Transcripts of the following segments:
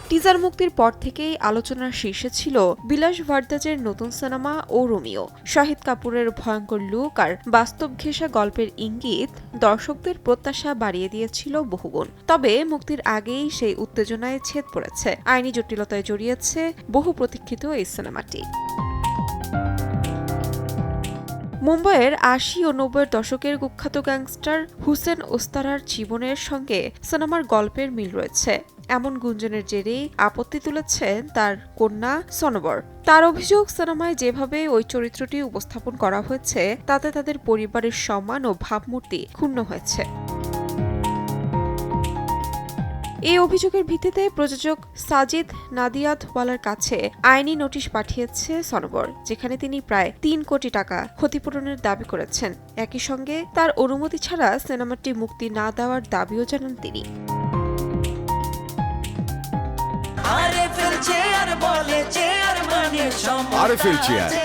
Teaser মুক্তির পর থেকেই আলোচনার শীর্ষে ছিল বিলাস ভারদ্বাজের নতুন সিনেমা ও রোমিও। শাহিদ কাপুরের ভয়ঙ্কর লুক আর বাস্তব ঘেঁষা গল্পের ইঙ্গিত দর্শকদের প্রত্যাশা বাড়িয়ে দিয়েছিল বহুগুণ। তবে মুক্তির আগেই সেই উত্তেজনায় ছেদ পড়েছে, আইনি জটিলতায় জড়িয়েছে বহু প্রতীক্ষিত এই সিনেমাটি। মুম্বাইয়ের ৮০ ও ৯০-এর দশকের কুখ্যাত গ্যাংস্টার হুসেন ওস্তারার জীবনের সঙ্গে সিনেমার গল্পের মিল রয়েছে এমন গুঞ্জনের জেরেই আপত্তি তুলেছেন তার কন্যা সনোবর। তার অভিযোগ, সিনেমায় যেভাবে ওই চরিত্রটি উপস্থাপন করা হয়েছে তাতে তাদের পরিবারের সম্মান ও ভাবমূর্তি ক্ষুণ্ণ হয়েছে। এই অভিযোগের ভিত্তিতে প্রযোজক সাজিদ নাদিয়াদওয়ালার কাছে আইনি নোটিশ পাঠিয়েছে সনোবর, যেখানে তিনি প্রায় ৩ কোটি টাকা ক্ষতিপূরণের দাবি করেছেন। একই সঙ্গে তার অনুমতি ছাড়া সিনেমাটি মুক্তি না দেওয়ার দাবিও জানান তিনি।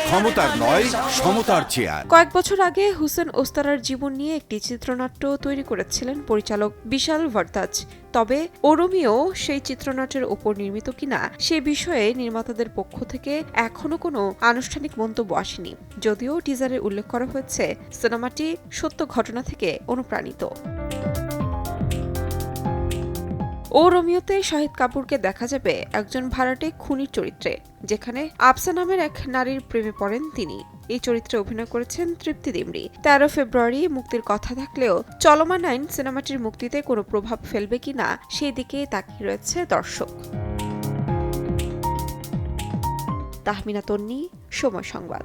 ক্ষমতার নয়, সমতার চেয়ার। কয়েক বছর আগে হুসেন ওস্তারার জীবন নিয়ে একটি চিত্রনাট্য তৈরি করেছিলেন পরিচালক বিশাল ভারদ্বাজ। তবে রোমিও সেই চিত্রনাট্যের উপর নির্মিত কিনা সে বিষয়ে নির্মাতাদের পক্ষ থেকে এখনো কোনো আনুষ্ঠানিক মন্তব্য আসেনি, যদিও টিজারে উল্লেখ করা হয়েছে সিনেমাটি সত্য ঘটনা থেকে অনুপ্রাণিত। রোমিওতে শাহিদ কাপুরকে দেখা যাবে একজন ভাড়াটে খুনির চরিত্রে, যেখানে আফসা নামের এক নারীর প্রেমে পড়েন তিনি। এই চরিত্রে অভিনয় করেছেন তৃপ্তি ডিমরি। ১৩ ফেব্রুয়ারি মুক্তির কথা থাকলেও চলমান আইন সিনেমাটির মুক্তিতে কোনো প্রভাব ফেলবে কিনা সেই দিকে তাকিয়ে রয়েছে দর্শক। তাহমিনা তন্নি, সময় সংবাদ।